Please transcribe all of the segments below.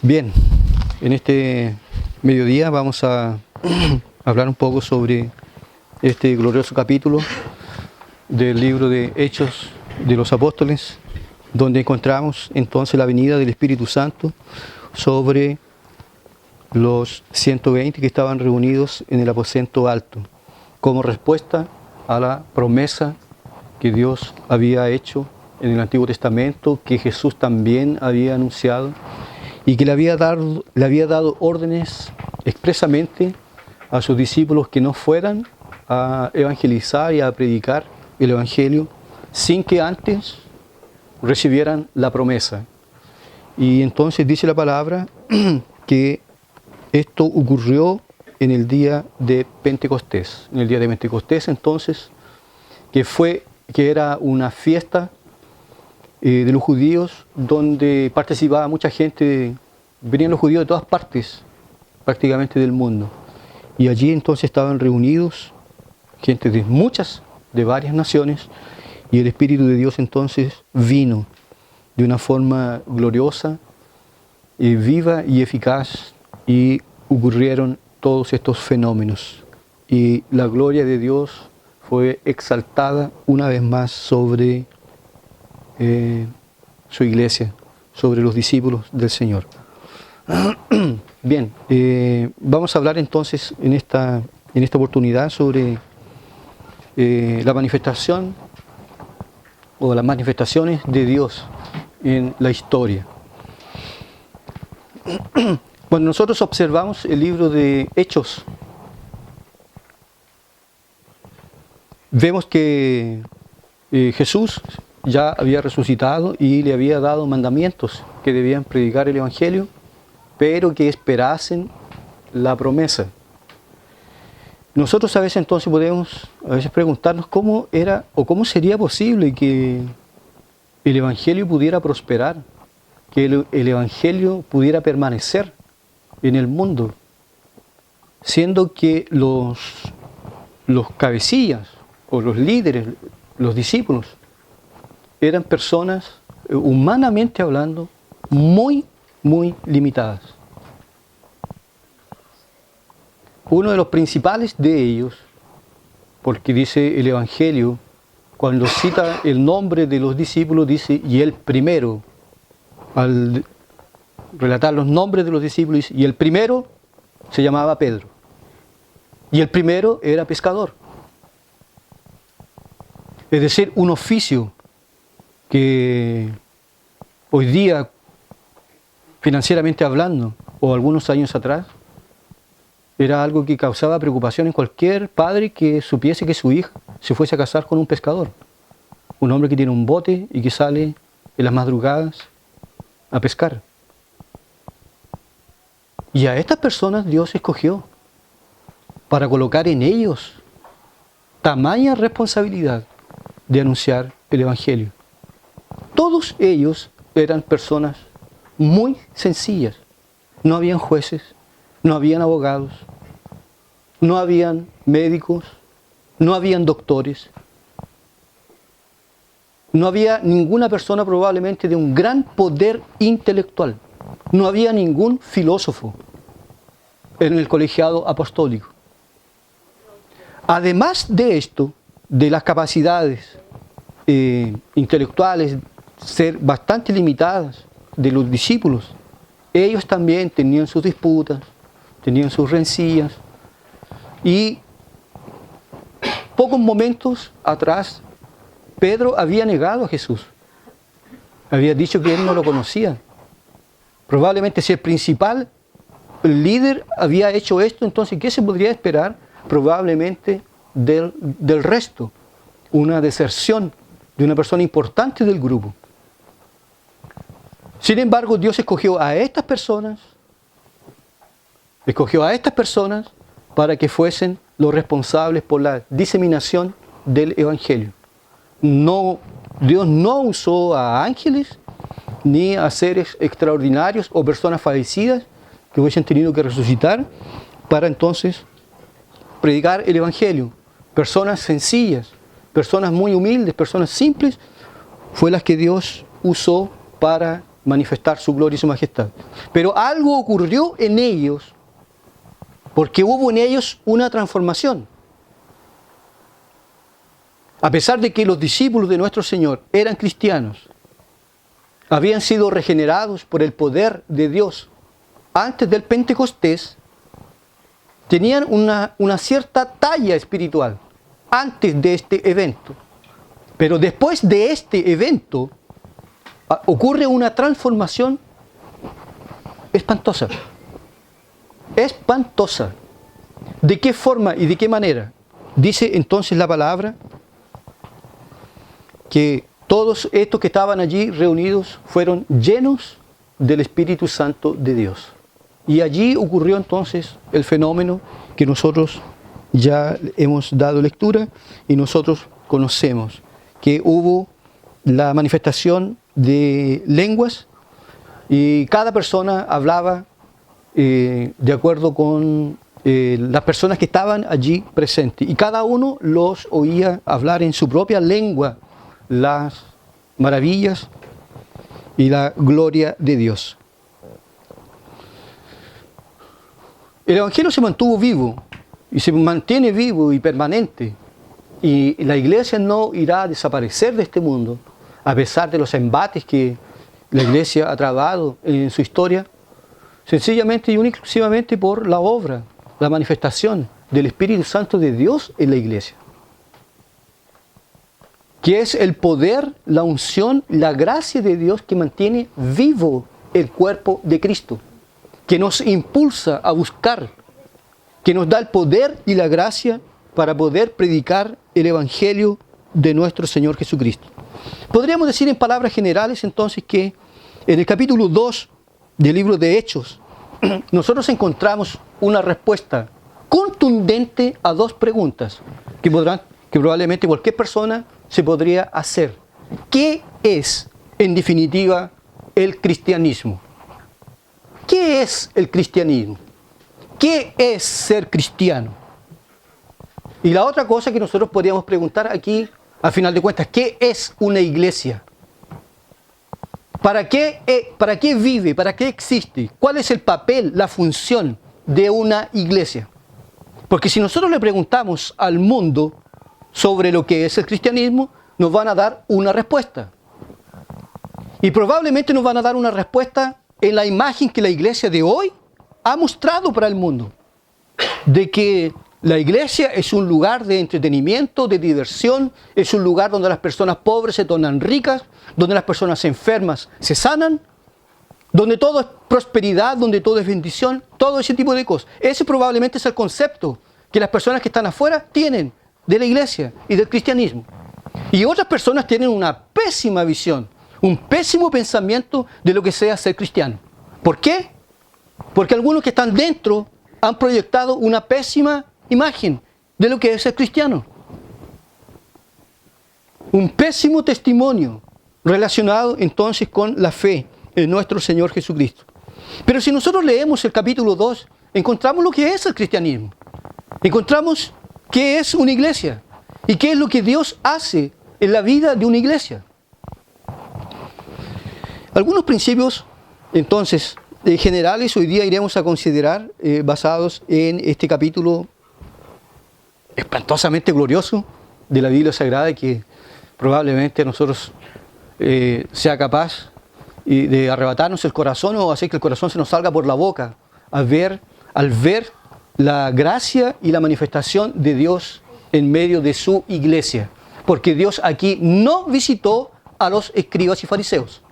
Bien, en este mediodía vamos a hablar un poco sobre este glorioso capítulo del libro de Hechos de los Apóstoles, donde encontramos entonces la venida del Espíritu Santo sobre los 120 que estaban reunidos en el aposento alto, como respuesta a la promesa que Dios había hecho en el Antiguo Testamento, que Jesús también había anunciado, y que le había dado órdenes expresamente a sus discípulos que no fueran a evangelizar y a predicar el Evangelio sin que antes recibieran la promesa. Y entonces dice la palabra que esto ocurrió en el día de Pentecostés. En el día de Pentecostés, entonces, que era una fiesta de los judíos, donde participaba mucha gente, venían los judíos de todas partes, prácticamente del mundo. Y allí entonces estaban reunidos gente de varias naciones, y el Espíritu de Dios entonces vino de una forma gloriosa, viva y eficaz, y ocurrieron todos estos fenómenos. Y la gloria de Dios fue exaltada una vez más sobre su iglesia, sobre los discípulos del Señor. Bien, vamos a hablar entonces en esta oportunidad sobre la manifestación o las manifestaciones de Dios en la historia. Cuando nosotros observamos el libro de Hechos, vemos que Jesús ya había resucitado y le había dado mandamientos que debían predicar el Evangelio, pero que esperasen la promesa. Nosotros a veces entonces podemos preguntarnos cómo era o cómo sería posible que el Evangelio pudiera prosperar, que el Evangelio pudiera permanecer en el mundo, siendo que los cabecillas o los líderes, los discípulos, eran personas, humanamente hablando, muy, muy limitadas. Uno de los principales de ellos, porque dice el Evangelio, cuando cita el nombre de los discípulos, dice, y el primero, al relatar los nombres de los discípulos, dice, y el primero se llamaba Pedro, y el primero era pescador. Es decir, un oficio que hoy día, financieramente hablando, o algunos años atrás, era algo que causaba preocupación en cualquier padre que supiese que su hija se fuese a casar con un pescador. Un hombre que tiene un bote y que sale en las madrugadas a pescar. Y a estas personas Dios escogió para colocar en ellos tamaña responsabilidad de anunciar el Evangelio. Todos ellos eran personas muy sencillas. No habían jueces, no habían abogados, no habían médicos, no habían doctores. No había ninguna persona probablemente de un gran poder intelectual. No había ningún filósofo en el colegiado apostólico. Además de esto, de las capacidades intelectuales ser bastante limitadas de los discípulos, ellos también tenían sus disputas, tenían sus rencillas, y pocos momentos atrás Pedro había negado a Jesús, había dicho que él no lo conocía. Probablemente si el principal líder había hecho esto, entonces ¿qué se podría esperar probablemente del resto? Una deserción de una persona importante del grupo. Sin embargo, Dios escogió a estas personas para que fuesen los responsables por la diseminación del Evangelio. Dios no usó a ángeles ni a seres extraordinarios o personas fallecidas que hubiesen tenido que resucitar para entonces predicar el Evangelio. Personas sencillas, personas muy humildes, personas simples, fue las que Dios usó para manifestar su gloria y su majestad. Pero algo ocurrió en ellos, porque hubo en ellos una transformación. A pesar de que los discípulos de nuestro Señor eran cristianos, habían sido regenerados por el poder de Dios antes del Pentecostés, tenían una cierta talla espiritual antes de este evento. Pero después de este evento ocurre una transformación espantosa. Espantosa. ¿De qué forma y de qué manera? Dice entonces la palabra que todos estos que estaban allí reunidos fueron llenos del Espíritu Santo de Dios. Y allí ocurrió entonces el fenómeno que nosotros ya hemos dado lectura y nosotros conocemos, que hubo la manifestación de lenguas y cada persona hablaba de acuerdo con las personas que estaban allí presentes, y cada uno los oía hablar en su propia lengua las maravillas y la gloria de Dios. El Evangelio se mantuvo vivo y se mantiene vivo y permanente, y la iglesia no irá a desaparecer de este mundo a pesar de los embates que la iglesia ha trabado en su historia, sencillamente y exclusivamente por la obra, la manifestación del Espíritu Santo de Dios en la iglesia, que es el poder, la unción, la gracia de Dios que mantiene vivo el cuerpo de Cristo, que nos impulsa a buscar, que nos da el poder y la gracia para poder predicar el Evangelio de nuestro Señor Jesucristo. Podríamos decir en palabras generales entonces que en el capítulo 2 del libro de Hechos nosotros encontramos una respuesta contundente a dos preguntas que probablemente cualquier persona se podría hacer. ¿Qué es, en definitiva, el cristianismo? ¿Qué es el cristianismo? ¿Qué es ser cristiano? Y la otra cosa que nosotros podríamos preguntar aquí, a final de cuentas, ¿qué es una iglesia? ¿Para qué vive? ¿Para qué existe? ¿Cuál es el papel, la función de una iglesia? Porque si nosotros le preguntamos al mundo sobre lo que es el cristianismo, nos van a dar una respuesta. Y probablemente nos van a dar una respuesta en la imagen que la iglesia de hoy ha mostrado para el mundo, de que la iglesia es un lugar de entretenimiento, de diversión, es un lugar donde las personas pobres se tornan ricas, donde las personas enfermas se sanan, donde todo es prosperidad, donde todo es bendición, todo ese tipo de cosas. Ese probablemente es el concepto que las personas que están afuera tienen de la iglesia y del cristianismo. Y otras personas tienen una pésima visión, un pésimo pensamiento de lo que sea ser cristiano. ¿Por qué? Porque algunos que están dentro han proyectado una pésima imagen de lo que es ser cristiano. Un pésimo testimonio relacionado entonces con la fe en nuestro Señor Jesucristo. Pero si nosotros leemos el capítulo 2, encontramos lo que es el cristianismo. Encontramos qué es una iglesia y qué es lo que Dios hace en la vida de una iglesia. Algunos principios, entonces, generales hoy día iremos a considerar basados en este capítulo espantosamente glorioso de la Biblia Sagrada, que probablemente a nosotros sea capaz de arrebatarnos el corazón o hacer que el corazón se nos salga por la boca al ver la gracia y la manifestación de Dios en medio de su iglesia. Porque Dios aquí no visitó a los escribas y fariseos.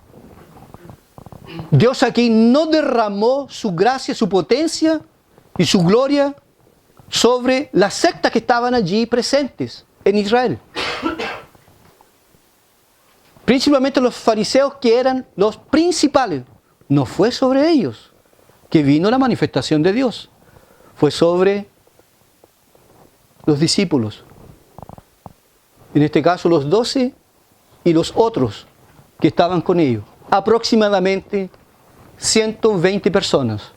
Dios aquí no derramó su gracia, su potencia y su gloria sobre las sectas que estaban allí presentes en Israel. Principalmente los fariseos, que eran los principales. No fue sobre ellos que vino la manifestación de Dios. Fue sobre los discípulos. En este caso los 12 y los otros que estaban con ellos. Aproximadamente 120 personas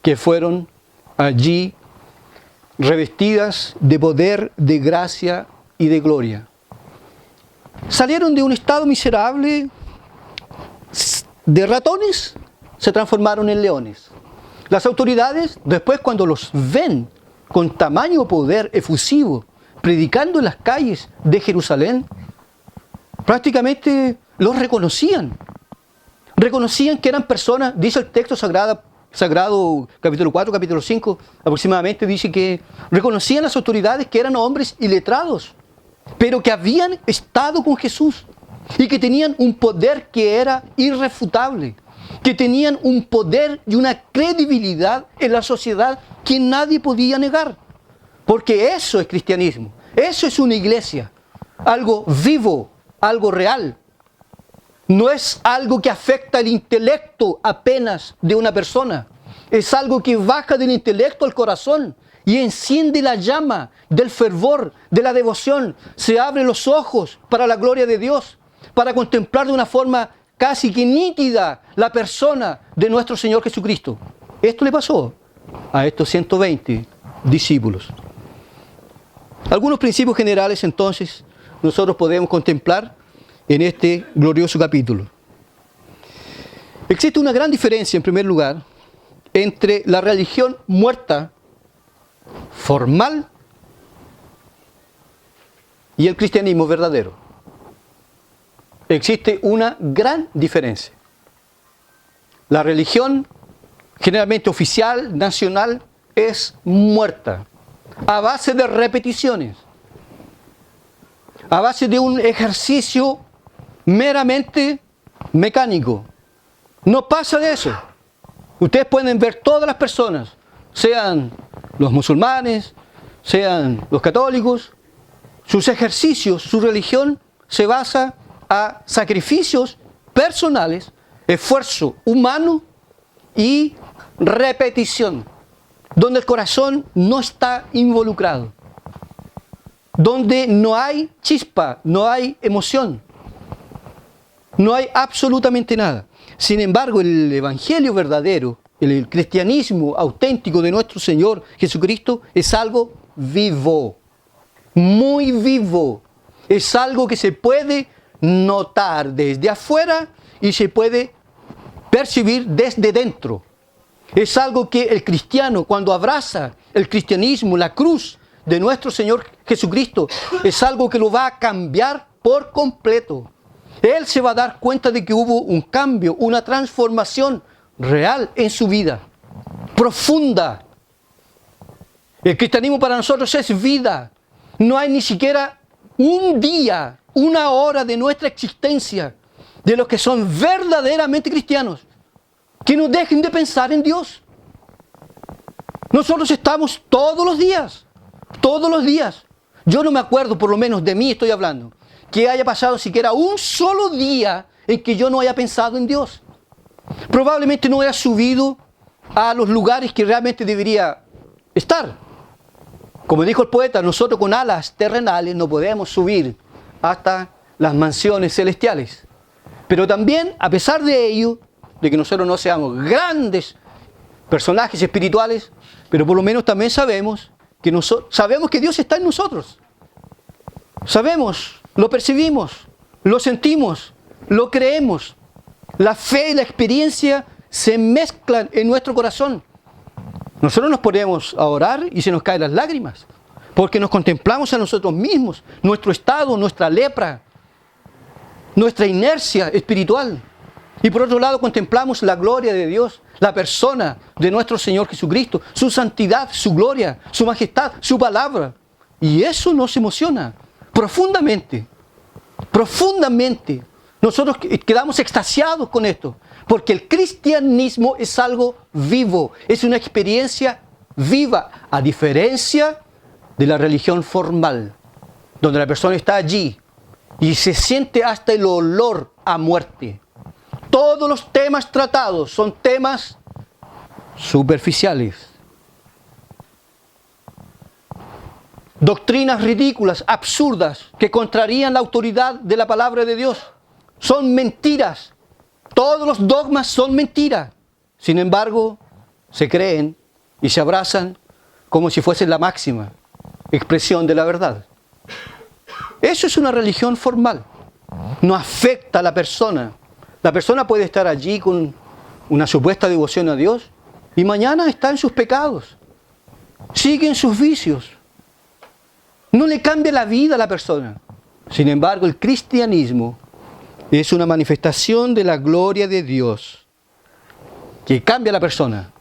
que fueron allí revestidas de poder, de gracia y de gloria. Salieron de un estado miserable, de ratones se transformaron en leones. Las autoridades, después cuando los ven con tamaño poder efusivo, predicando en las calles de Jerusalén, prácticamente los reconocían. Reconocían que eran personas, dice el texto sagrado capítulo 4, capítulo 5, aproximadamente, dice que reconocían las autoridades que eran hombres iletrados, pero que habían estado con Jesús y que tenían un poder que era irrefutable, que tenían un poder y una credibilidad en la sociedad que nadie podía negar. Porque eso es cristianismo, eso es una iglesia, algo vivo, algo real. No es algo que afecta el intelecto apenas de una persona, es algo que baja del intelecto al corazón y enciende la llama del fervor, de la devoción. Se abren los ojos para la gloria de Dios, para contemplar de una forma casi que nítida la persona de nuestro Señor Jesucristo. Esto le pasó a estos 120 discípulos. Algunos principios generales entonces nosotros podemos contemplar en este glorioso capítulo. Existe una gran diferencia, en primer lugar, entre la religión muerta, formal, y el cristianismo verdadero. Existe una gran diferencia. La religión, generalmente oficial, nacional, es muerta, a base de repeticiones, a base de un ejercicio meramente mecánico. No pasa de eso. Ustedes pueden ver todas las personas, sean los musulmanes, sean los católicos, sus ejercicios, su religión se basa a sacrificios personales, esfuerzo humano y repetición, donde el corazón no está involucrado, donde no hay chispa, no hay emoción, no hay absolutamente nada. Sin embargo, el evangelio verdadero, el cristianismo auténtico de nuestro Señor Jesucristo es algo vivo, muy vivo. Es algo que se puede notar desde afuera y se puede percibir desde dentro. Es algo que el cristiano, cuando abraza el cristianismo, la cruz de nuestro Señor Jesucristo, es algo que lo va a cambiar por completo. Él se va a dar cuenta de que hubo un cambio, una transformación real en su vida, profunda. El cristianismo para nosotros es vida. No hay ni siquiera un día, una hora de nuestra existencia, de los que son verdaderamente cristianos, que no dejen de pensar en Dios. Nosotros estamos todos los días. Yo no me acuerdo, por lo menos de mí estoy hablando, que haya pasado siquiera un solo día en que yo no haya pensado en Dios. Probablemente no haya subido a los lugares que realmente debería estar. Como dijo el poeta, nosotros con alas terrenales no podemos subir hasta las mansiones celestiales. Pero también, a pesar de ello, de que nosotros no seamos grandes personajes espirituales, pero por lo menos también sabemos que Dios está en nosotros. Sabemos, lo percibimos, lo sentimos, lo creemos. La fe y la experiencia se mezclan en nuestro corazón. Nosotros nos ponemos a orar y se nos caen las lágrimas, porque nos contemplamos a nosotros mismos, nuestro estado, nuestra lepra, nuestra inercia espiritual. Y por otro lado contemplamos la gloria de Dios, la persona de nuestro Señor Jesucristo, su santidad, su gloria, su majestad, su palabra. Y eso nos emociona profundamente, profundamente. Nosotros quedamos extasiados con esto, porque el cristianismo es algo vivo, es una experiencia viva, a diferencia de la religión formal, donde la persona está allí y se siente hasta el olor a muerte. Todos los temas tratados son temas superficiales. Doctrinas ridículas, absurdas, que contrarían la autoridad de la palabra de Dios. Son mentiras. Todos los dogmas son mentiras. Sin embargo, se creen y se abrazan como si fuesen la máxima expresión de la verdad. Eso es una religión formal. No afecta a la persona. La persona puede estar allí con una supuesta devoción a Dios y mañana está en sus pecados, sigue en sus vicios. No le cambia la vida a la persona. Sin embargo, el cristianismo es una manifestación de la gloria de Dios que cambia a la persona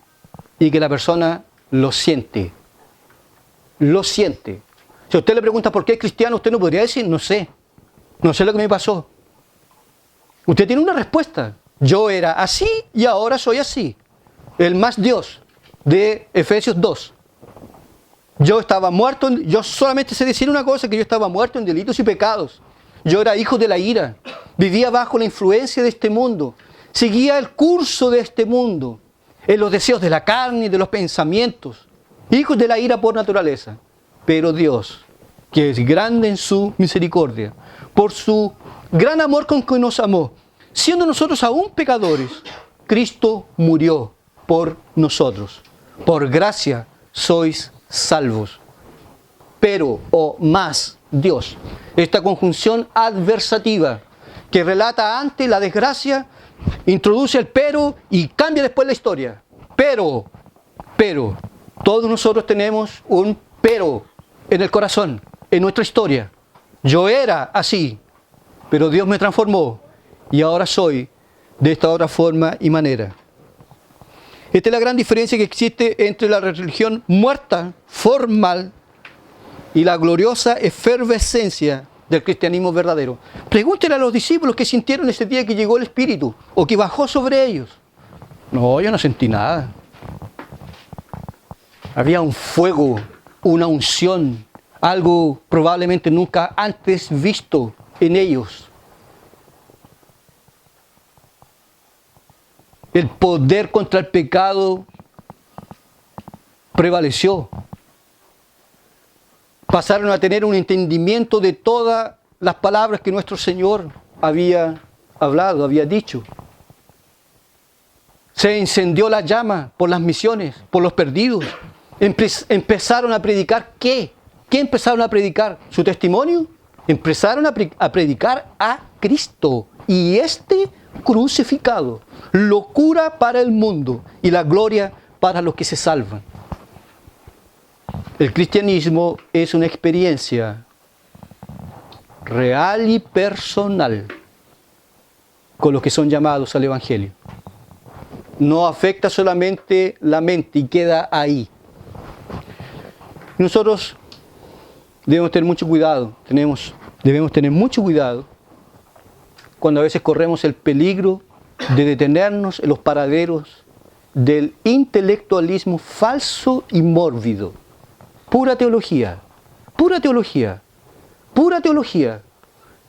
y que la persona lo siente. Lo siente. Si usted le pregunta por qué es cristiano, usted no podría decir, no sé lo que me pasó. Usted tiene una respuesta. Yo era así y ahora soy así. El más Dios de Efesios 2. Yo estaba muerto, yo solamente sé decir una cosa, que yo estaba muerto en delitos y pecados. Yo era hijo de la ira. Vivía bajo la influencia de este mundo. Seguía el curso de este mundo. En los deseos de la carne y de los pensamientos. Hijos de la ira por naturaleza. Pero Dios, que es grande en su misericordia, por su gran amor con que nos amó, siendo nosotros aún pecadores, Cristo murió por nosotros. Por gracia sois salvos. Pero, o más, Dios. Esta conjunción adversativa que relata antes la desgracia, introduce el pero y cambia después la historia. Pero, todos nosotros tenemos un pero en el corazón, en nuestra historia. Yo era así, pero Dios me transformó y ahora soy de esta otra forma y manera. Esta es la gran diferencia que existe entre la religión muerta, formal, y la gloriosa efervescencia del cristianismo verdadero. Pregúntenle a los discípulos qué sintieron ese día que llegó el Espíritu o que bajó sobre ellos. No, yo no sentí nada. Había un fuego, una unción, algo probablemente nunca antes visto en ellos. El poder contra el pecado prevaleció. Pasaron a tener un entendimiento de todas las palabras que nuestro Señor había hablado, había dicho. Se encendió la llama por las misiones, por los perdidos. Empezaron a predicar ¿qué? ¿Qué empezaron a predicar? ¿Su testimonio? Empezaron a predicar a Cristo y este crucificado. Locura para el mundo y la gloria para los que se salvan. El cristianismo es una experiencia real y personal con los que son llamados al Evangelio. No afecta solamente la mente y queda ahí. Nosotros debemos tener mucho cuidado, debemos tener mucho cuidado cuando a veces corremos el peligro de detenernos en los paraderos del intelectualismo falso y mórbido. Pura teología, pura teología, pura teología.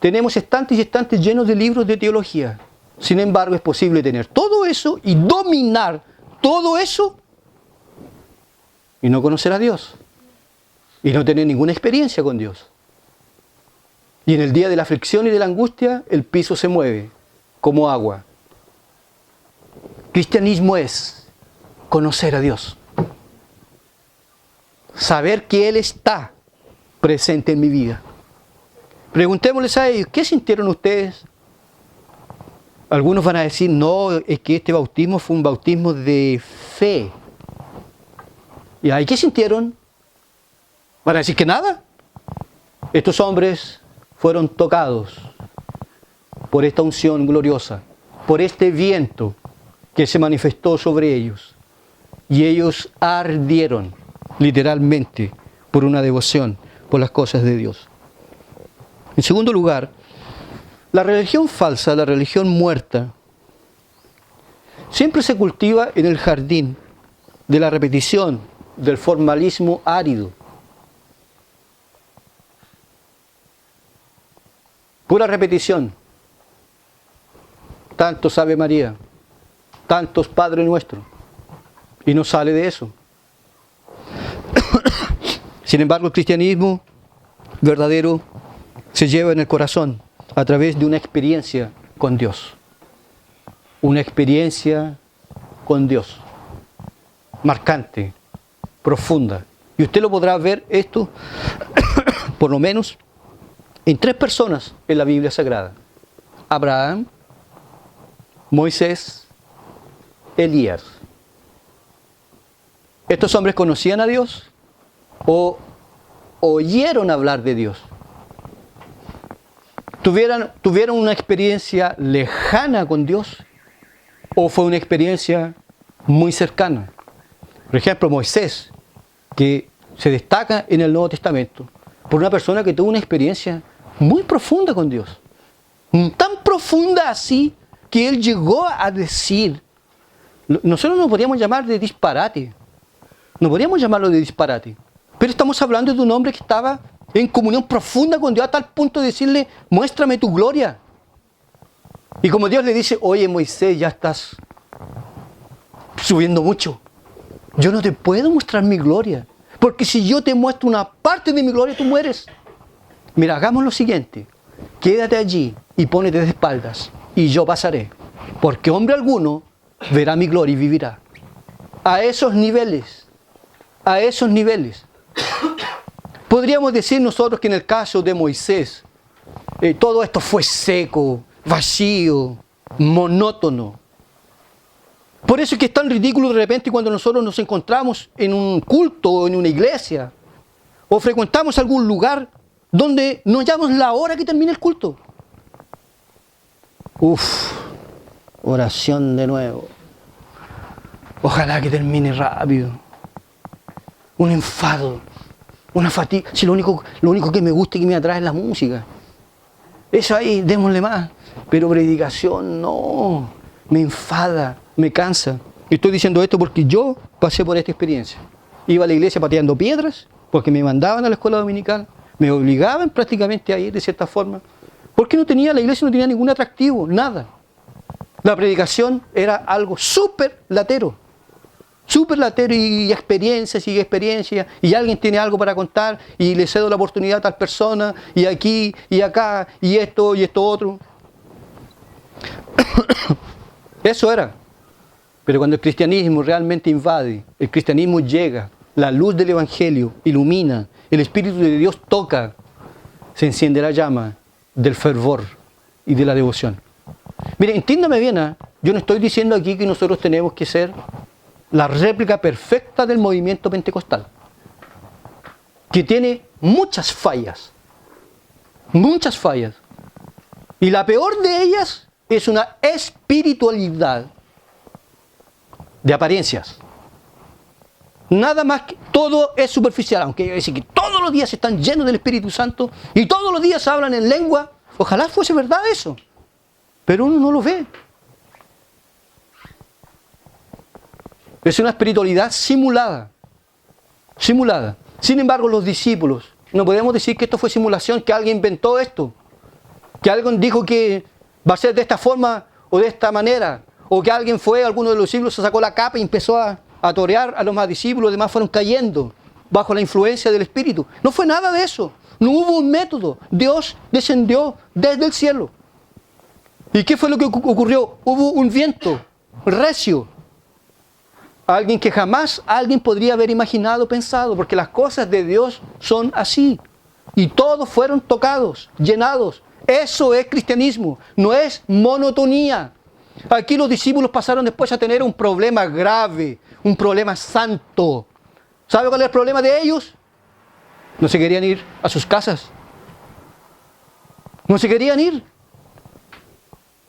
Tenemos estantes y estantes llenos de libros de teología. Sin embargo, es posible tener todo eso y dominar todo eso y no conocer a Dios. Y no tener ninguna experiencia con Dios. Y en el día de la aflicción y de la angustia, el piso se mueve como agua. Cristianismo es conocer a Dios. Saber que Él está presente en mi vida. Preguntémosles a ellos, ¿qué sintieron ustedes? Algunos van a decir, no, es que este bautismo fue un bautismo de fe. ¿Y ahí qué sintieron? ¿Van a decir que nada? Estos hombres fueron tocados por esta unción gloriosa, por este viento que se manifestó sobre ellos. Y ellos ardieron, literalmente, por una devoción por las cosas de Dios. En segundo lugar, la religión falsa, la religión muerta, siempre se cultiva en el jardín de la repetición, del formalismo árido. Pura repetición. Tantos Ave María, tantos Padre Nuestro, y no sale de eso. Sin embargo, el cristianismo verdadero se lleva en el corazón a través de una experiencia con Dios. Una experiencia con Dios. Marcante, profunda. Y usted lo podrá ver esto, por lo menos, en 3 personas en la Biblia Sagrada. Abraham, Moisés, Elías. ¿Estos hombres conocían a Dios o oyeron hablar de Dios? ¿Tuvieron una experiencia lejana con Dios o fue una experiencia muy cercana? Por ejemplo, Moisés, que se destaca en el Nuevo Testamento por una persona que tuvo una experiencia muy profunda con Dios. Tan profunda así que él llegó a decir, nosotros no podríamos llamar de disparate, no podríamos llamarlo de disparate, pero estamos hablando de un hombre que estaba en comunión profunda con Dios a tal punto de decirle, muéstrame tu gloria. Y como Dios le dice, oye Moisés, ya estás subiendo mucho, yo no te puedo mostrar mi gloria, porque si yo te muestro una parte de mi gloria, tú mueres. Mira, hagamos lo siguiente, quédate allí y pónete de espaldas, y yo pasaré, porque hombre alguno verá mi gloria y vivirá. A esos niveles, podríamos decir nosotros que en el caso de Moisés, todo esto fue seco, vacío, monótono. Por eso es que es tan ridículo de repente cuando nosotros nos encontramos en un culto o en una iglesia, o frecuentamos algún lugar donde no hallamos la hora que termine el culto. Oración de nuevo. Ojalá que termine rápido. Un enfado, una fatiga. Si lo único que me gusta y que me atrae es la música. Eso ahí, démosle más. Pero predicación, no. Me enfada, me cansa. Y estoy diciendo esto porque yo pasé por esta experiencia. Iba a la iglesia pateando piedras, porque me mandaban a la escuela dominical. Me obligaban prácticamente a ir de cierta forma. Porque la iglesia no tenía ningún atractivo, nada. La predicación era algo súper latero y experiencias, y alguien tiene algo para contar y le cedo la oportunidad a tal persona, y aquí, y acá, y esto otro. Eso era. Pero cuando el cristianismo realmente invade, el cristianismo llega, la luz del Evangelio ilumina, el Espíritu de Dios toca, se enciende la llama del fervor y de la devoción. Mire, entiéndame bien, yo no estoy diciendo aquí que nosotros tenemos que ser la réplica perfecta del movimiento pentecostal, que tiene muchas fallas, y la peor de ellas es una espiritualidad de apariencias. Nada más que todo es superficial, aunque hay que decir que todos los días están llenos del Espíritu Santo y todos los días hablan en lengua. Ojalá fuese verdad eso, pero uno no lo ve. Es una espiritualidad simulada. Sin embargo, los discípulos, no podemos decir que esto fue simulación, que alguien inventó esto, que alguien dijo que va a ser de esta forma o de esta manera, o que alguno de los discípulos se sacó la capa y empezó a torear a los más discípulos, los demás fueron cayendo bajo la influencia del Espíritu. No fue nada de eso. No hubo un método. Dios descendió desde el cielo. ¿Y qué fue lo que ocurrió? Hubo un viento recio. Alguien que jamás alguien podría haber imaginado, pensado, porque las cosas de Dios son así. Y todos fueron tocados, llenados. Eso es cristianismo, no es monotonía. Aquí los discípulos pasaron después a tener un problema grave, un problema santo. ¿Sabe cuál es el problema de ellos? No se querían ir a sus casas. No se querían ir.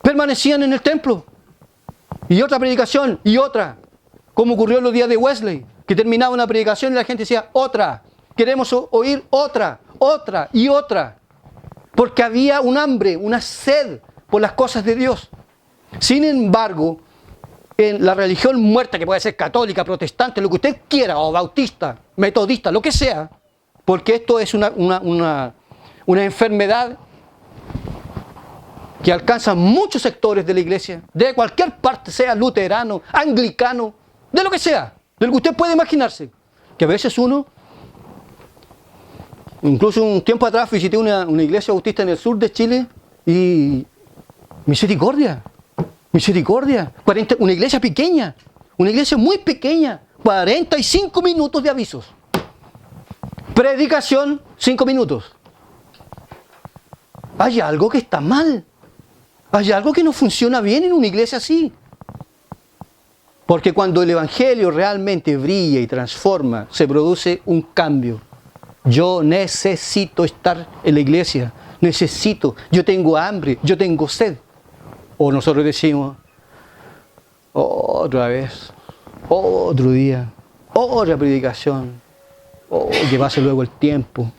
Permanecían en el templo. Y otra predicación, y otra. Como ocurrió en los días de Wesley, que terminaba una predicación y la gente decía, otra. Queremos oír otra y otra. Porque había un hambre, una sed por las cosas de Dios. Sin embargo, en la religión muerta, que puede ser católica, protestante, lo que usted quiera, o bautista, metodista, lo que sea, porque esto es una enfermedad que alcanza muchos sectores de la iglesia, de cualquier parte, sea luterano, anglicano, de lo que sea, de lo que usted puede imaginarse, que a veces uno, incluso un tiempo atrás visité una iglesia bautista en el sur de Chile y misericordia, una iglesia pequeña, una iglesia muy pequeña, 45 minutos de avisos. Predicación, 5 minutos. Hay algo que está mal. Hay algo que no funciona bien en una iglesia así. Porque cuando el Evangelio realmente brilla y transforma, se produce un cambio. Yo necesito estar en la iglesia. Yo tengo hambre, yo tengo sed. O nosotros decimos, otra vez, otro día, otra predicación. Oh, que pase luego el tiempo,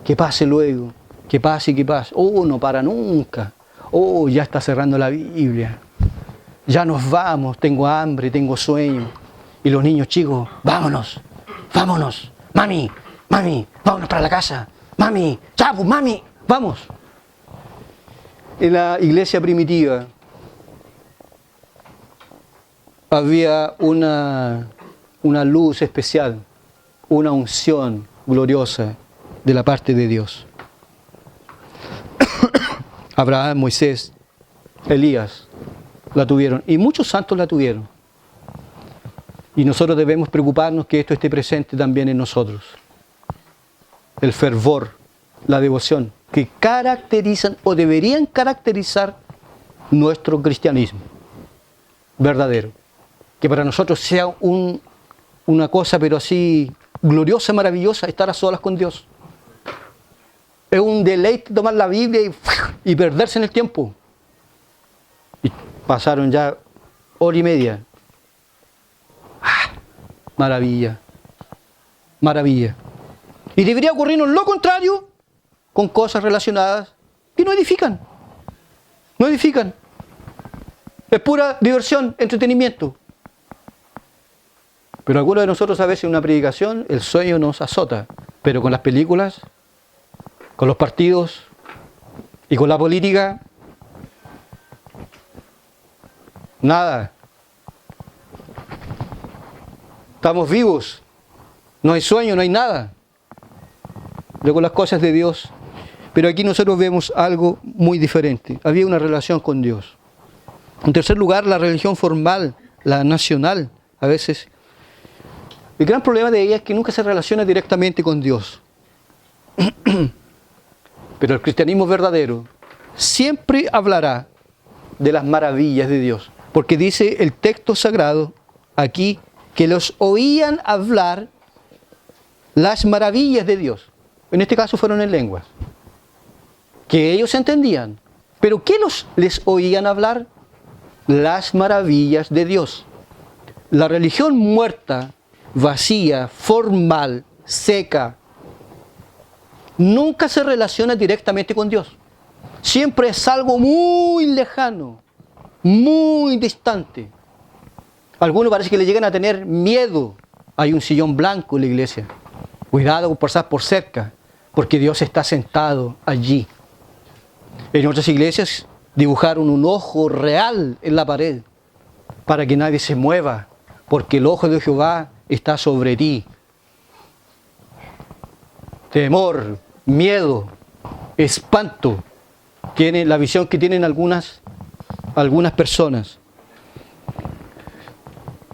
que pase luego, que pase y que pase. Oh, no para nunca. Oh, ya está cerrando la Biblia. Ya nos vamos, tengo hambre, tengo sueño. Y los niños chicos, vámonos, vámonos. Mami, vámonos para la casa. Mami, ya, pues, mami, vamos. En la iglesia primitiva había una luz especial, una unción gloriosa de la parte de Dios. Abraham, Moisés, Elías la tuvieron y muchos santos la tuvieron. Y nosotros debemos preocuparnos que esto esté presente también en nosotros. El fervor, la devoción, que caracterizan o deberían caracterizar nuestro cristianismo verdadero. Que para nosotros sea una cosa, pero así gloriosa, maravillosa, estar a solas con Dios. Es un deleite tomar la Biblia y perderse en el tiempo. Y pasaron ya hora y media. Maravilla, maravilla. Y debería ocurrirnos lo contrario con cosas relacionadas que no edifican. No edifican. Es pura diversión, entretenimiento. Pero algunos de nosotros a veces en una predicación el sueño nos azota. Pero con las películas, con los partidos y con la política, nada. Estamos vivos. No hay sueño, no hay nada. Luego las cosas de Dios. Pero aquí nosotros vemos algo muy diferente. Había una relación con Dios. En tercer lugar, la religión formal, la nacional, a veces. El gran problema de ella es que nunca se relaciona directamente con Dios. Pero el cristianismo verdadero siempre hablará de las maravillas de Dios. Porque dice el texto sagrado aquí que los oían hablar las maravillas de Dios. En este caso fueron en lenguas. Que ellos entendían. ¿Pero qué les oían hablar? Las maravillas de Dios. La religión muerta, vacía, formal, seca, nunca se relaciona directamente con Dios. Siempre es algo muy lejano, muy distante. Algunos parece que le llegan a tener miedo. Hay un sillón blanco en la iglesia. Cuidado con pasar por cerca, porque Dios está sentado allí. En otras iglesias dibujaron un ojo real en la pared para que nadie se mueva, porque el ojo de Jehová está sobre ti. Temor, miedo, espanto, tiene la visión que tienen algunas personas.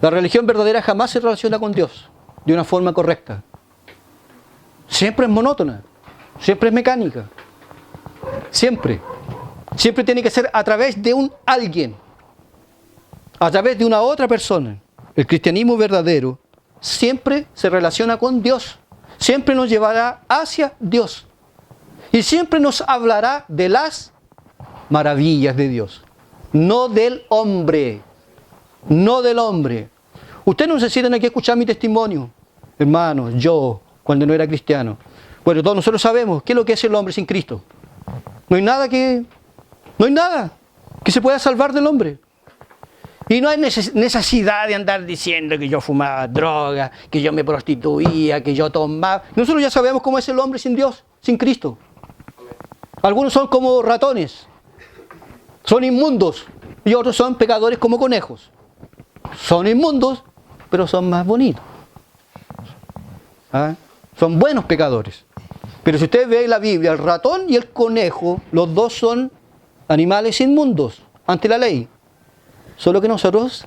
La religión verdadera jamás se relaciona con Dios de una forma correcta. Siempre es monótona, siempre es mecánica. Siempre tiene que ser a través de un alguien, a través de una otra persona. El cristianismo verdadero siempre se relaciona con Dios, siempre nos llevará hacia Dios y siempre nos hablará de las maravillas de Dios, no del hombre, no del hombre. Ustedes no necesitan aquí escuchar mi testimonio, hermanos, yo, cuando no era cristiano. Bueno, todos nosotros sabemos qué es lo que es el hombre sin Cristo. No hay nada que se pueda salvar del hombre. Y no hay necesidad de andar diciendo que yo fumaba droga, que yo me prostituía, que yo tomaba. Nosotros ya sabemos cómo es el hombre sin Dios, sin Cristo. Algunos son como ratones, son inmundos, y otros son pecadores como conejos. Son inmundos, pero son más bonitos. ¿Ah? Son buenos pecadores. Pero si usted ve en la Biblia, el ratón y el conejo, los dos son animales inmundos ante la ley. Solo que nosotros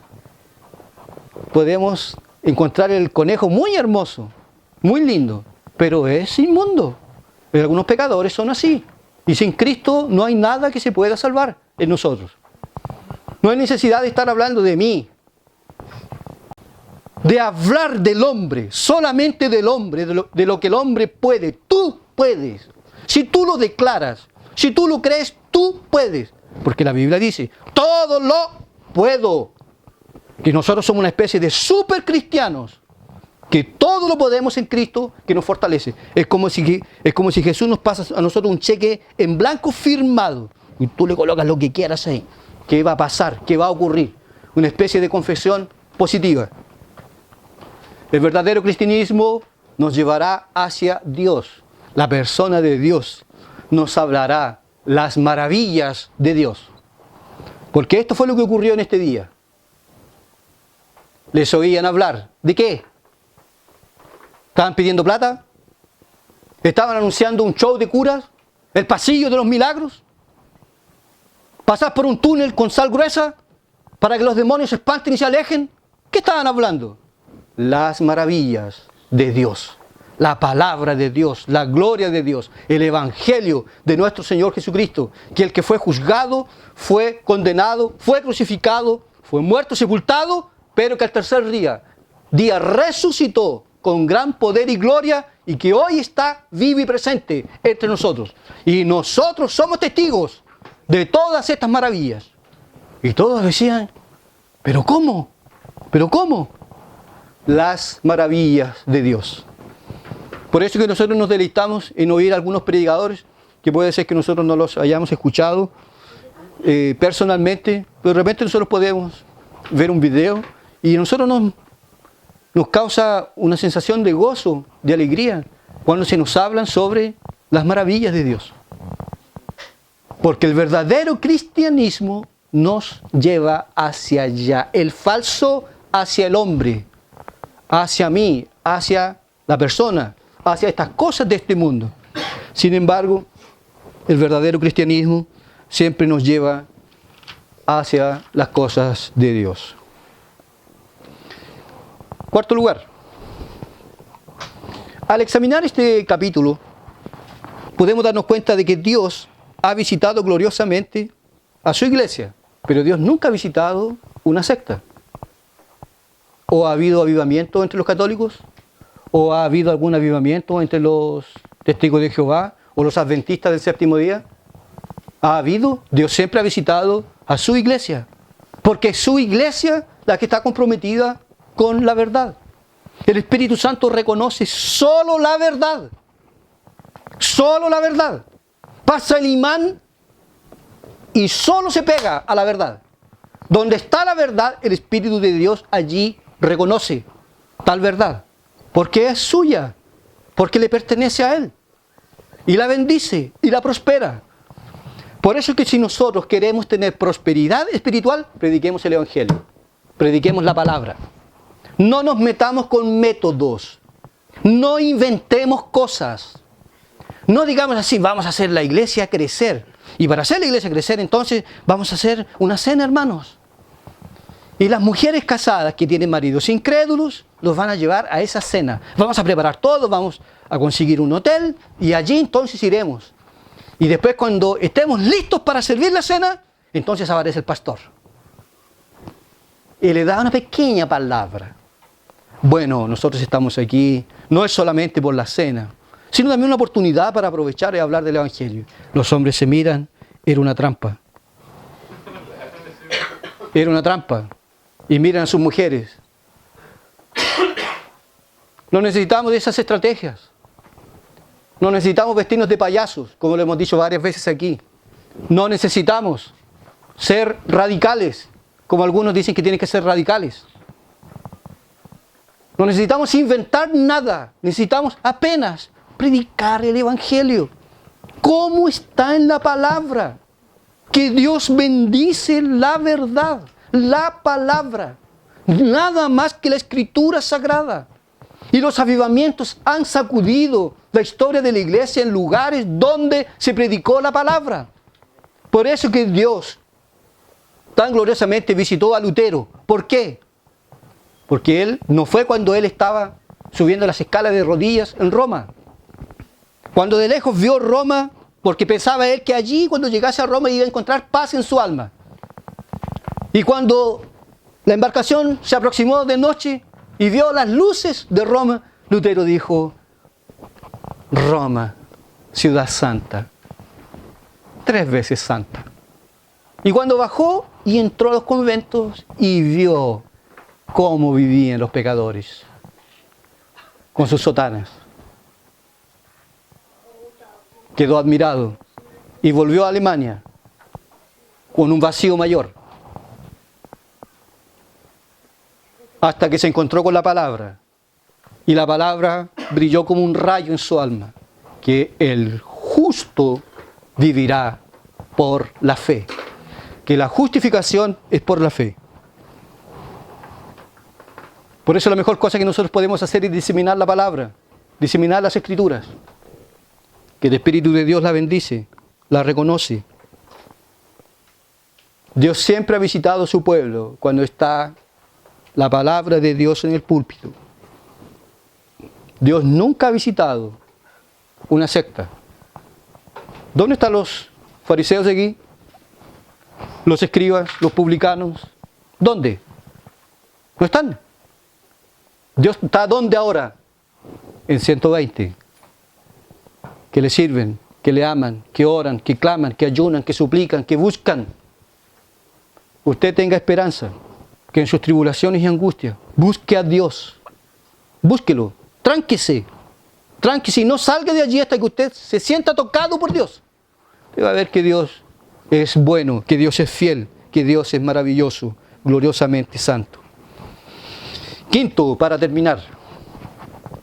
podemos encontrar el conejo muy hermoso, muy lindo, pero es inmundo. Pero algunos pecadores son así. Y sin Cristo no hay nada que se pueda salvar. en nosotros. No hay necesidad de estar hablando de mí, de hablar del hombre, solamente del hombre, de lo que el hombre puede. Tú puedes. Si tú lo declaras, si tú lo crees, tú puedes. Porque la Biblia dice, todo lo puedo. Que nosotros somos una especie de super cristianos, que todo lo podemos en Cristo, que nos fortalece. Es como si Jesús nos pasa a nosotros un cheque en blanco firmado, y tú le colocas lo que quieras ahí. ¿Qué va a pasar? ¿Qué va a ocurrir? Una especie de confesión positiva. El verdadero cristianismo nos llevará hacia Dios. La persona de Dios nos hablará las maravillas de Dios. Porque esto fue lo que ocurrió en este día. Les oían hablar. ¿De qué? ¿Estaban pidiendo plata? ¿Estaban anunciando un show de curas? ¿El pasillo de los milagros? ¿Pasar por un túnel con sal gruesa para que los demonios se espanten y se alejen? ¿Qué estaban hablando? Las maravillas de Dios, la palabra de Dios, la gloria de Dios, el evangelio de nuestro Señor Jesucristo, que el que fue juzgado, fue condenado, fue crucificado, fue muerto, sepultado, pero que al tercer día resucitó con gran poder y gloria, y que hoy está vivo y presente entre nosotros. Y nosotros somos testigos de todas estas maravillas. Y todos decían, ¿pero cómo? ¿Pero cómo? Las maravillas de Dios. Por eso que nosotros nos deleitamos en oír a algunos predicadores, que puede ser que nosotros no los hayamos escuchado personalmente, pero de repente nosotros podemos ver un video y a nosotros nos causa una sensación de gozo, de alegría, cuando se nos hablan sobre las maravillas de Dios. Porque el verdadero cristianismo nos lleva hacia allá, el falso hacia el hombre, hacia mí, hacia la persona, hacia estas cosas de este mundo. Sin embargo, el verdadero cristianismo siempre nos lleva hacia las cosas de Dios. Cuarto lugar, al examinar este capítulo, podemos darnos cuenta de que Dios ha visitado gloriosamente a su iglesia, pero Dios nunca ha visitado una secta. ¿O ha habido avivamiento entre los católicos? ¿O ha habido algún avivamiento entre los testigos de Jehová o los adventistas del séptimo día? ¿Ha habido? Dios siempre ha visitado a su iglesia, porque es su iglesia la que está comprometida con la verdad. El Espíritu Santo reconoce solo la verdad. Solo la verdad. Pasa el imán y solo se pega a la verdad. Donde está la verdad, el Espíritu de Dios allí reconoce tal verdad. Porque es suya. Porque le pertenece a Él. Y la bendice y la prospera. Por eso es que si nosotros queremos tener prosperidad espiritual, prediquemos el Evangelio. Prediquemos la palabra. No nos metamos con métodos. No inventemos cosas. No digamos así, vamos a hacer la iglesia crecer. Y para hacer la iglesia crecer, entonces vamos a hacer una cena, hermanos. Y las mujeres casadas que tienen maridos incrédulos, los van a llevar a esa cena. Vamos a preparar todo, vamos a conseguir un hotel y allí entonces iremos. Y después cuando estemos listos para servir la cena, entonces aparece el pastor. Y le da una pequeña palabra. Bueno, nosotros estamos aquí, no es solamente por la cena, sino también una oportunidad para aprovechar y hablar del Evangelio. Los hombres se miran, era una trampa. Era una trampa. Y miran a sus mujeres. No necesitamos de esas estrategias. No necesitamos vestirnos de payasos, como lo hemos dicho varias veces aquí. No necesitamos ser radicales, como algunos dicen que tienen que ser radicales. No necesitamos inventar nada, necesitamos apenas predicar el Evangelio. ¿Cómo está en la palabra? Que Dios bendice la verdad, la palabra. Nada más que la Escritura Sagrada. Y los avivamientos han sacudido la historia de la iglesia en lugares donde se predicó la palabra. Por eso que Dios tan gloriosamente visitó a Lutero. ¿Por qué? Porque él no fue cuando él estaba subiendo las escalas de rodillas en Roma. Cuando de lejos vio Roma porque pensaba él que allí, cuando llegase a Roma, iba a encontrar paz en su alma. Y cuando la embarcación se aproximó de noche y vio las luces de Roma, Lutero dijo: Roma, ciudad santa, 3 veces santa. Y cuando bajó y entró a los conventos y vio cómo vivían los pecadores, con sus sotanas, quedó admirado y volvió a Alemania con un vacío mayor, hasta que se encontró con la palabra, y la palabra brilló como un rayo en su alma, que el justo vivirá por la fe, que la justificación es por la fe. Por eso la mejor cosa que nosotros podemos hacer es diseminar la palabra, diseminar las Escrituras, que el Espíritu de Dios la bendice, la reconoce. Dios siempre ha visitado a su pueblo cuando está la palabra de Dios en el púlpito. Dios nunca ha visitado una secta. ¿Dónde están los fariseos de aquí? ¿Los escribas? ¿Los publicanos? ¿Dónde? No están. Dios está ¿dónde ahora? En 120. Que le sirven, que le aman, que oran, que claman, que ayunan, que suplican, que buscan. Usted tenga esperanza, que en sus tribulaciones y angustias busque a Dios. Búsquelo, tránquese y no salga de allí hasta que usted se sienta tocado por Dios. Usted va a ver que Dios es bueno, que Dios es fiel, que Dios es maravilloso, gloriosamente santo. Quinto, para terminar,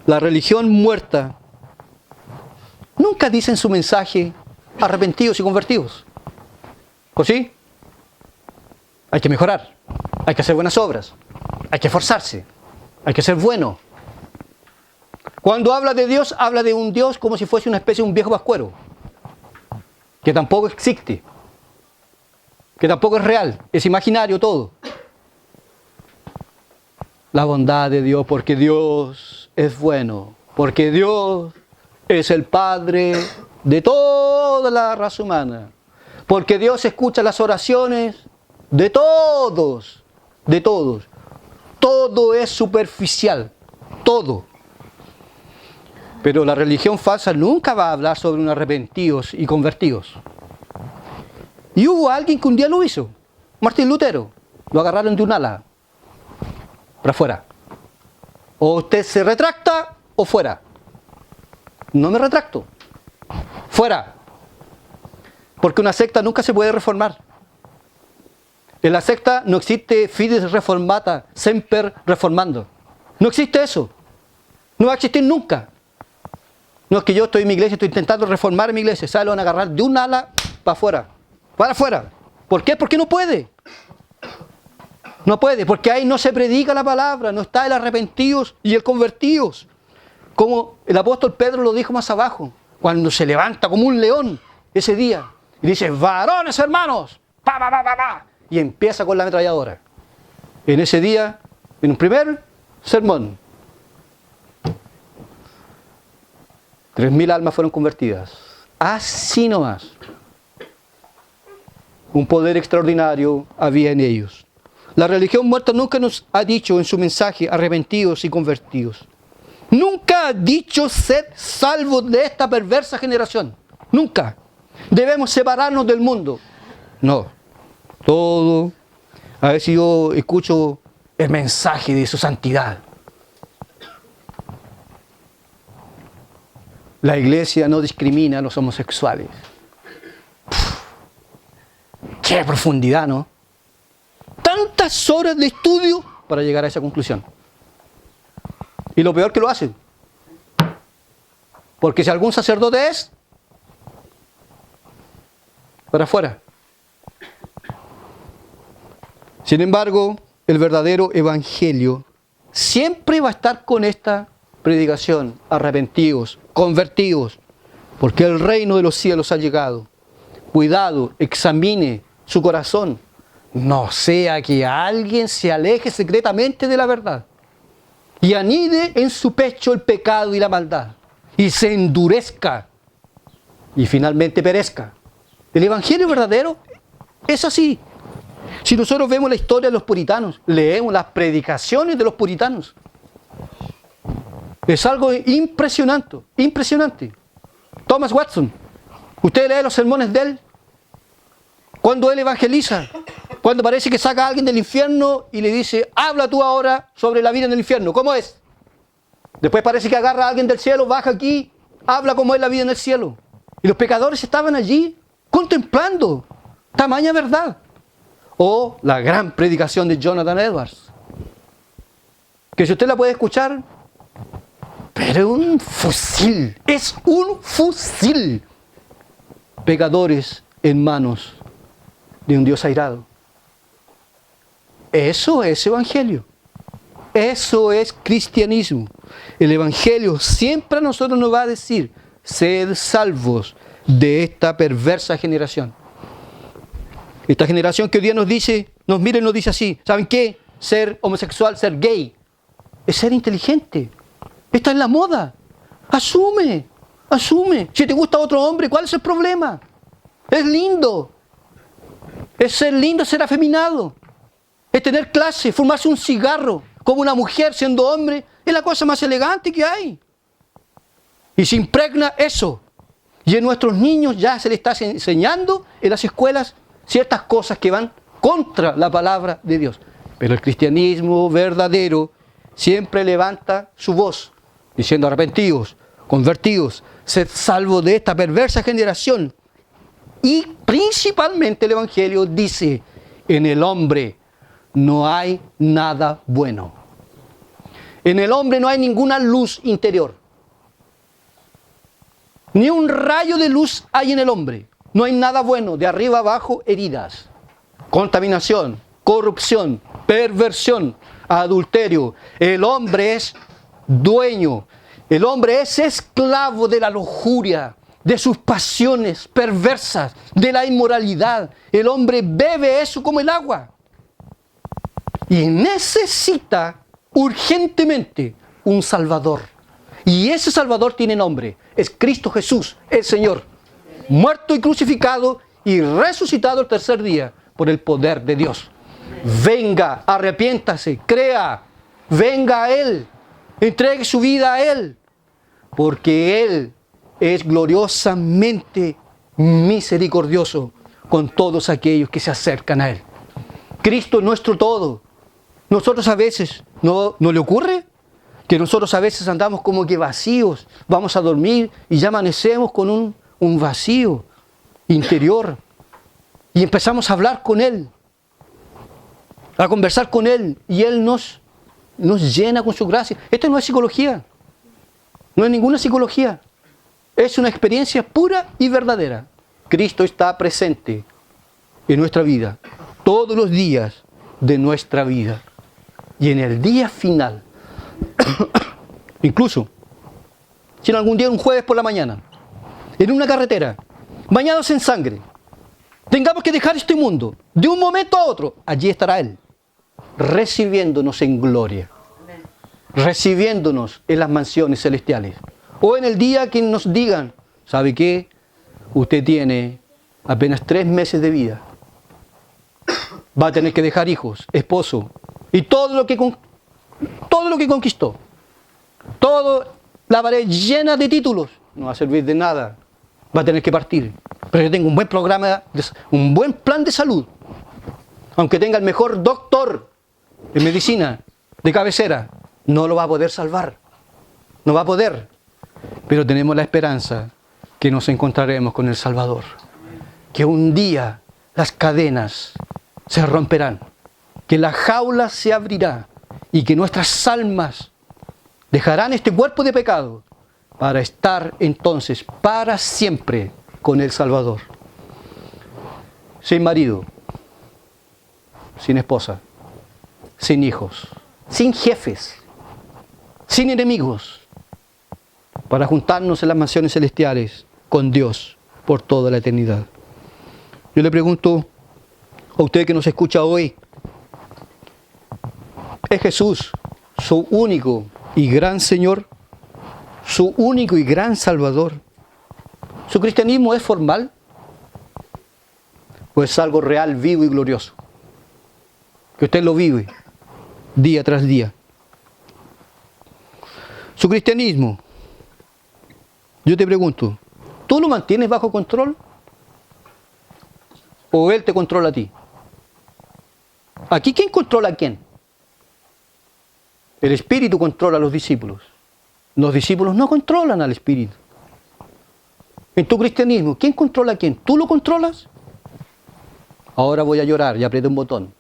la religión muerta nunca dice en su mensaje arrepentidos y convertidos. ¿O sí? Hay que mejorar, hay que hacer buenas obras, hay que esforzarse, hay que ser bueno. Cuando habla de Dios, habla de un Dios como si fuese una especie de un viejo pascuero, que tampoco existe, que tampoco es real, es imaginario todo. La bondad de Dios, porque Dios es bueno, porque Dios es el Padre de toda la raza humana, porque Dios escucha las oraciones de todos, de todos. Todo es superficial, todo. Pero la religión falsa nunca va a hablar sobre un arrepentidos y convertidos. Y hubo alguien que un día lo hizo, Martín Lutero. Lo agarraron de un ala, para afuera. O usted se retracta o fuera. No me retracto. Fuera. Porque una secta nunca se puede reformar. En la secta no existe fides reformata, semper reformando. No existe eso. No va a existir nunca. No es que yo estoy en mi iglesia, estoy intentando reformar mi iglesia. ¿Sabe? Lo van a agarrar de un ala para afuera. Para afuera. ¿Por qué? Porque no puede. No puede, porque ahí no se predica la palabra, no está el arrepentidos y el convertidos. Como el apóstol Pedro lo dijo más abajo, cuando se levanta como un león ese día y dice: varones hermanos, pa, pa, pa, pa, pa, y empieza con la ametralladora. En ese día, en un primer sermón, 3.000 almas fueron convertidas. Así nomás. Un poder extraordinario había en ellos. La religión muerta nunca nos ha dicho en su mensaje arrepentidos y convertidos. Nunca ha dicho sed salvos de esta perversa generación. Nunca. Debemos separarnos del mundo. No. Todo. A veces yo escucho el mensaje de su santidad. La iglesia no discrimina a los homosexuales. ¡Qué profundidad!, ¿no? Tantas horas de estudio para llegar a esa conclusión. Y lo peor que lo hacen. Porque si algún sacerdote es, para afuera. Sin embargo, el verdadero evangelio siempre va a estar con esta predicación: arrepentidos, convertidos, porque el reino de los cielos ha llegado. Cuidado, examine su corazón. No sea que alguien se aleje secretamente de la verdad y anide en su pecho el pecado y la maldad y se endurezca y finalmente perezca. El Evangelio verdadero es así. Si nosotros vemos la historia de los puritanos, leemos las predicaciones de los puritanos, es algo impresionante, impresionante. Thomas Watson, usted lee los sermones de él, cuando él evangeliza, cuando parece que saca a alguien del infierno y le dice, habla tú ahora sobre la vida en el infierno, ¿cómo es? Después parece que agarra a alguien del cielo, baja aquí, habla cómo es la vida en el cielo. Y los pecadores estaban allí contemplando tamaña verdad. O la gran predicación de Jonathan Edwards, que si usted la puede escuchar, pero un fusil, es un fusil. Pecadores en manos de un Dios airado. Eso es evangelio. Eso es cristianismo. El evangelio siempre a nosotros nos va a decir, sed salvos de esta perversa generación. Esta generación que hoy día nos dice, nos mira y nos dice así, ¿saben qué? Ser homosexual, ser gay, es ser inteligente. Está en la moda. Asume, asume. Si te gusta otro hombre, ¿cuál es el problema? Es lindo. Es ser lindo, ser afeminado. Es tener clase, fumarse un cigarro como una mujer siendo hombre, es la cosa más elegante que hay. Y se impregna eso. Y a nuestros niños ya se les está enseñando en las escuelas ciertas cosas que van contra la palabra de Dios. Pero el cristianismo verdadero siempre levanta su voz, diciendo arrepentidos, convertidos, sed salvos de esta perversa generación. Y principalmente el Evangelio dice, en el hombre no hay nada bueno. En el hombre no hay ninguna luz interior. Ni un rayo de luz hay en el hombre. No hay nada bueno. De arriba abajo, heridas, contaminación, corrupción, perversión, adulterio. El hombre es dueño. El hombre es esclavo de la lujuria, de sus pasiones perversas, de la inmoralidad. El hombre bebe eso como el agua. Y necesita urgentemente un Salvador. Y ese Salvador tiene nombre. Es Cristo Jesús, el Señor. Muerto y crucificado y resucitado el tercer día por el poder de Dios. Venga, arrepiéntase, crea, venga a Él, entregue su vida a Él, porque Él es gloriosamente misericordioso con todos aquellos que se acercan a Él. Cristo es nuestro todo. Nosotros a veces, ¿no le ocurre? Que nosotros a veces andamos como que vacíos, vamos a dormir y ya amanecemos con un vacío interior y empezamos a hablar con Él, a conversar con Él y Él nos llena con su gracia. Esto no es psicología, no es ninguna psicología, es una experiencia pura y verdadera. Cristo está presente en nuestra vida, todos los días de nuestra vida y en el día final. Incluso, si en algún día, un jueves por la mañana, en una carretera, bañados en sangre, tengamos que dejar este mundo, de un momento a otro, allí estará Él, recibiéndonos en gloria, recibiéndonos en las mansiones celestiales. O en el día que nos digan, ¿sabe qué? Usted tiene apenas 3 meses de vida. Va a tener que dejar hijos, esposo, y todo lo que conquistó. Todo la pared llena de títulos. No va a servir de nada. Va a tener que partir. Pero yo tengo un buen programa, un buen plan de salud. Aunque tenga el mejor doctor en medicina de cabecera, no lo va a poder salvar. No va a poder. Pero tenemos la esperanza que nos encontraremos con el Salvador. Que un día las cadenas se romperán. Que la jaula se abrirá. Y que nuestras almas dejarán este cuerpo de pecado para estar entonces para siempre con el Salvador. Sin marido, sin esposa, sin hijos, sin jefes, sin enemigos, para juntarnos en las mansiones celestiales con Dios por toda la eternidad. Yo le pregunto a usted que nos escucha hoy, ¿es Jesús su único y gran Señor? ¿Su único y gran Salvador? ¿Su cristianismo es formal? ¿O es algo real, vivo y glorioso? Que usted lo vive día tras día. Su cristianismo, yo te pregunto, ¿tú lo mantienes bajo control? ¿O Él te controla a ti? Aquí, ¿quién controla a quién? El Espíritu controla a los discípulos. Los discípulos no controlan al Espíritu. En tu cristianismo, ¿quién controla a quién? ¿Tú lo controlas? Ahora voy a llorar y apriete un botón.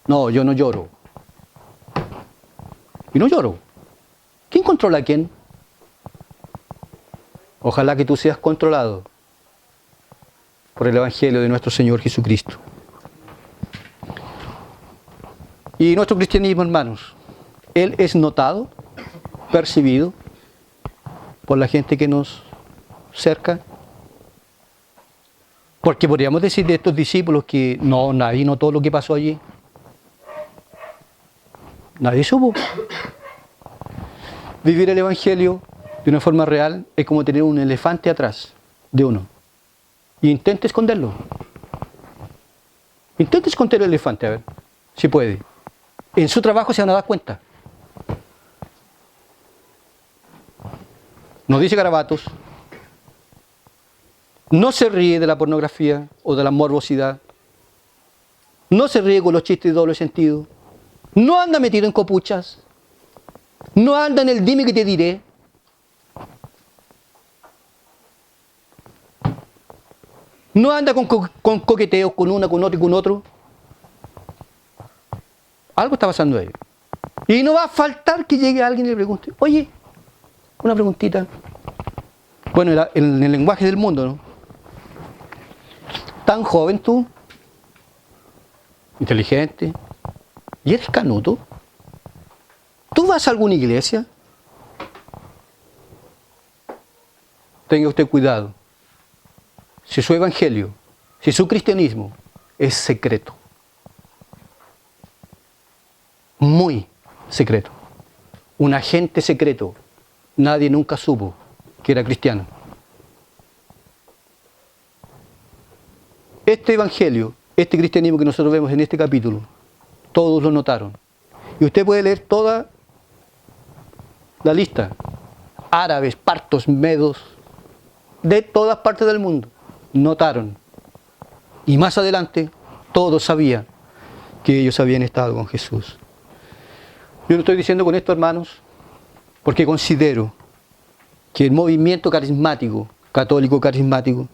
No, yo no lloro. Y no lloro. ¿Quién controla a quién? Ojalá que tú seas controlado por el Evangelio de nuestro Señor Jesucristo. Y nuestro cristianismo, hermanos, Él es notado, percibido por la gente que nos cerca. Porque podríamos decir de estos discípulos que no, nadie notó lo que pasó allí. Nadie supo. Vivir el Evangelio de una forma real es como tener un elefante atrás de uno. Y intente esconderlo. Intente esconder el elefante, a ver, si puede. En su trabajo se van a dar cuenta. No dice garabatos. No se ríe de la pornografía o de la morbosidad. No se ríe con los chistes de doble sentido. No anda metido en copuchas. No anda en el dime que te diré. No anda con coqueteos con una, con otro y con otro. Algo está pasando ahí. Y no va a faltar que llegue alguien y le pregunte, oye, una preguntita. Bueno, en el lenguaje del mundo, ¿no? Tan joven tú, inteligente, y eres canuto. ¿Tú vas a alguna iglesia? Tenga usted cuidado. Si su evangelio, si su cristianismo es secreto, muy secreto, un agente secreto, nadie nunca supo que era cristiano. Este evangelio, este cristianismo que nosotros vemos en este capítulo, todos lo notaron. Y usted puede leer toda la lista. Árabes, partos, medos, de todas partes del mundo, notaron. Y más adelante, todos sabían que ellos habían estado con Jesús. Yo no estoy diciendo con esto, hermanos, porque considero que el movimiento carismático, católico carismático,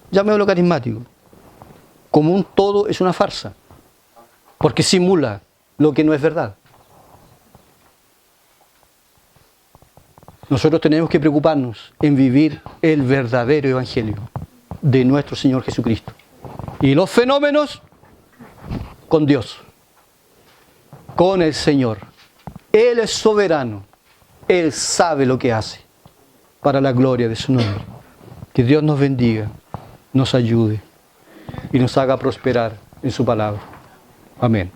llamémoslo carismático, como un todo es una farsa, porque simula lo que no es verdad. Nosotros tenemos que preocuparnos en vivir el verdadero evangelio de nuestro Señor Jesucristo. Y los fenómenos con Dios, con el Señor. Él es soberano. Él sabe lo que hace para la gloria de su nombre. Que Dios nos bendiga, nos ayude y nos haga prosperar en su palabra. Amén.